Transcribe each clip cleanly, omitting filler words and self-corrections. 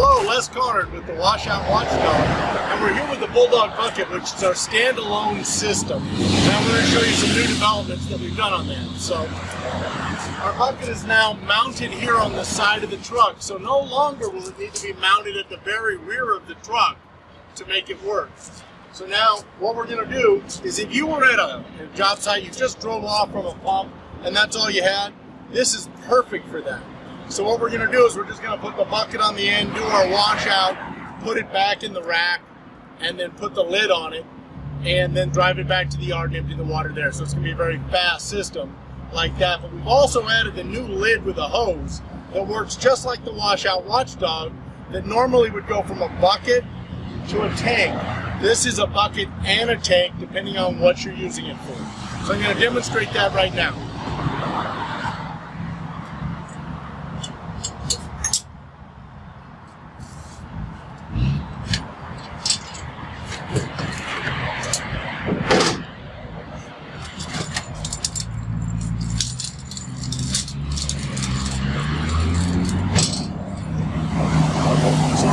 Hello, Les Conard with the Washout Watchdog, and we're here with the Bulldog Bucket, which is our standalone system. Now we're going to show you some new developments that we've done on that. So our bucket is now mounted here on the side of the truck, so no longer will it need to be mounted at the very rear of the truck to make it work. So now what we're going to do is, if you were at a job site, you just drove off from a pump and that's all you had, this is perfect for that. So what we're going to do is we're just going to put the bucket on the end, do our washout, put it back in the rack, and then put the lid on it, and then drive it back to the yard and empty the water there. So it's going to be a very fast system like that. But we've also added the new lid with a hose that works just like the Washout Watchdog that normally would go from a bucket to a tank. This is a bucket and a tank depending on what you're using it for. So I'm going to demonstrate that right now.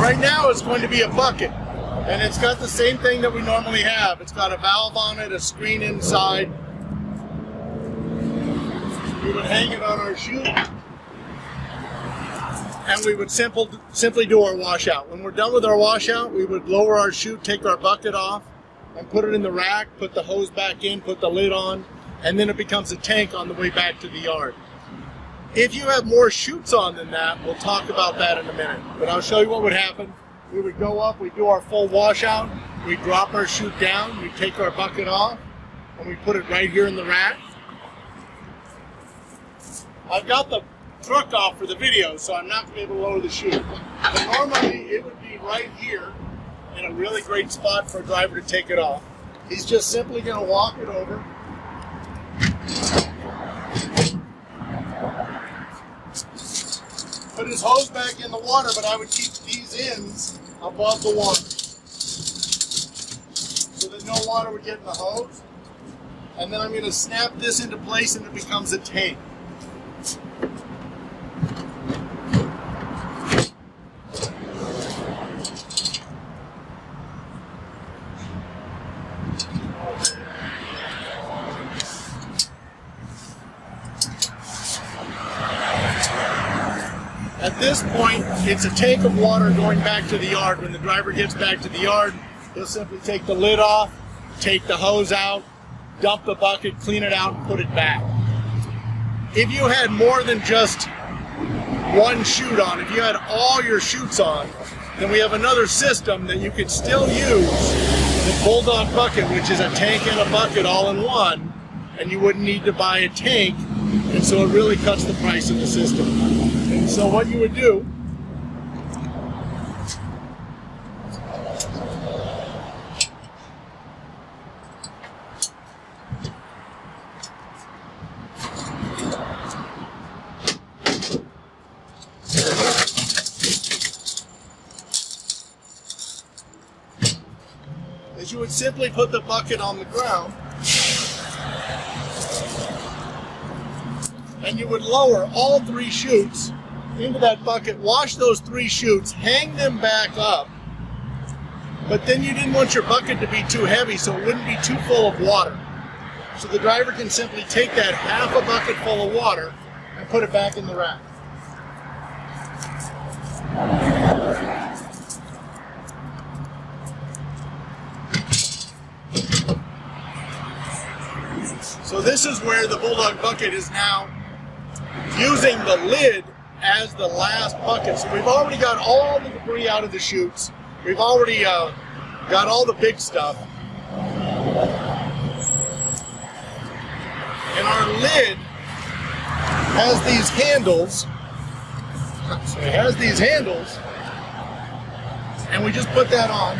Right now it's going to be a bucket, and it's got the same thing that we normally have. It's got a valve on it, a screen inside. We would hang it on our chute, and we would simply do our washout. When we're done with our washout, we would lower our chute, take our bucket off, and put it in the rack, put the hose back in, put the lid on, and then it becomes a tank on the way back to the yard. If you have more chutes on than that, we'll talk about that in a minute. But I'll show you what would happen. We would go up, we do our full washout, we drop our chute down, we take our bucket off, and we put it right here in the rack. I've got the truck off for the video, so I'm not going to be able to lower the chute. But normally it would be right here in a really great spot for a driver to take it off. He's just simply going to walk it over. Put his hose back in the water, but I would keep these ends above the water so that no water would get in the hose. And then I'm going to snap this into place and it becomes a tank. At this point, it's a tank of water going back to the yard. When the driver gets back to the yard, he'll simply take the lid off, take the hose out, dump the bucket, clean it out, and put it back. If you had more than just one chute on, if you had all your chutes on, then we have another system that you could still use, the Bulldog Bucket, which is a tank and a bucket all in one, and you wouldn't need to buy a tank, and so it really cuts the price of the system. And so what you would do is you would simply put the bucket on the ground, and you would lower all three chutes into that bucket, wash those three chutes, hang them back up, but then you didn't want your bucket to be too heavy so it wouldn't be too full of water. So the driver can simply take that half a bucket full of water and put it back in the rack. So this is where the Bulldog Bucket is now using the lid as the last bucket. So we've already got all the debris out of the chutes. We've already got all the big stuff. And our lid has these handles. So it has these handles. And we just put that on.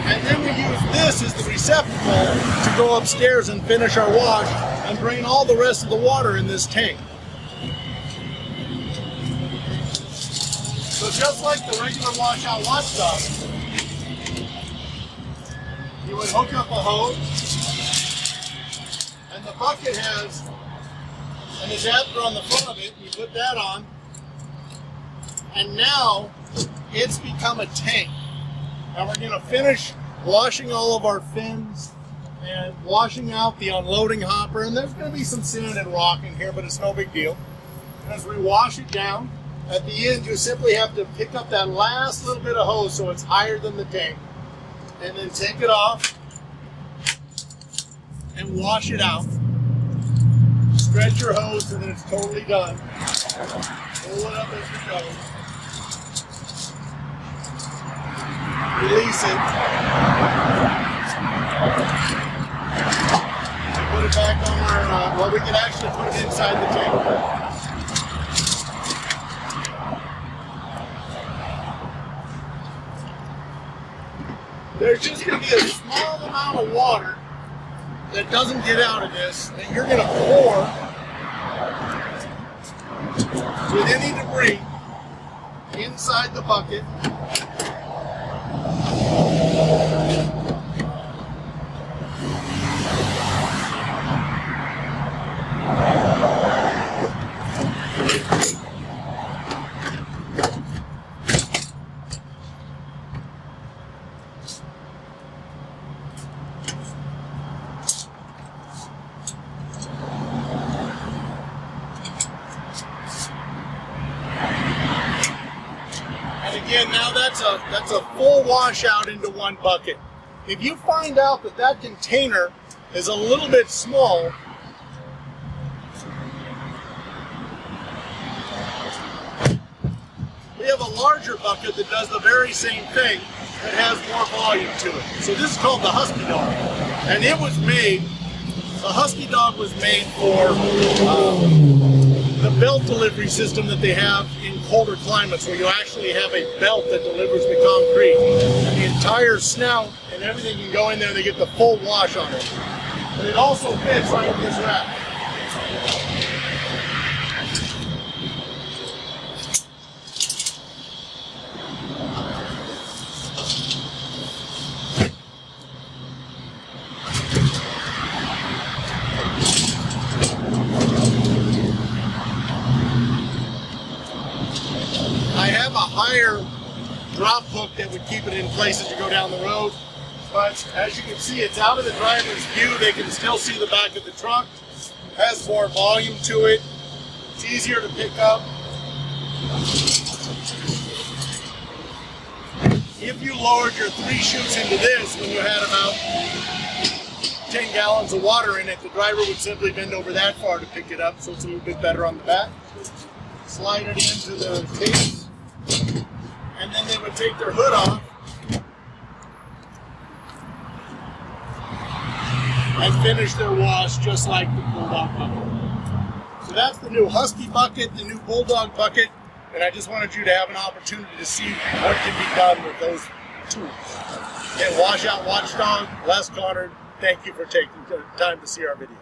And then we use this as the receptacle to go upstairs and finish our wash and drain all the rest of the water in this tank. So just like the regular Washout Watchdog, you would hook up a hose, and the bucket has and the adapter on the front of it. We put that on, and now it's become a tank. Now we're going to finish washing all of our fins and washing out the unloading hopper, and there's going to be some sand and rock in here, but it's no big deal. And as we wash it down, at the end you simply have to pick up that last little bit of hose so it's higher than the tank, and then take it off and wash it out. Stretch your hose and then it's totally done. Pull it up as we go. Release it. And put it back on our, well, we can actually put it inside the tank. There's just going to be a small amount of water that doesn't get out of this that you're going to pour with any debris inside the bucket. Again, now that's a full washout into one bucket. If you find out that that container is a little bit small, we have a larger bucket that does the very same thing that has more volume to it. So this is called the Husky Dog, and it was made, the Husky Dog was made for the belt delivery system that they have in colder climates, where you actually have a belt that delivers the concrete. And the entire snout and everything can go in there, they get the full wash on it. But it also fits right in this rack. I have a higher drop hook that would keep it in place as you go down the road, but as you can see, it's out of the driver's view. They can still see the back of the truck. It has more volume to it. It's easier to pick up. If you lowered your 3 chutes into this when you had about 10 gallons of water in it, the driver would simply bend over that far to pick it up, so it's a little bit better on the back. Slide it into the case, and then they would take their hood off and finish their wash just like the Bulldog bucket. So that's the new Husky bucket, the new Bulldog bucket, and I just wanted you to have an opportunity to see what can be done with those tools. Again, Washout Watchdog, Les Connor, thank you for taking the time to see our video.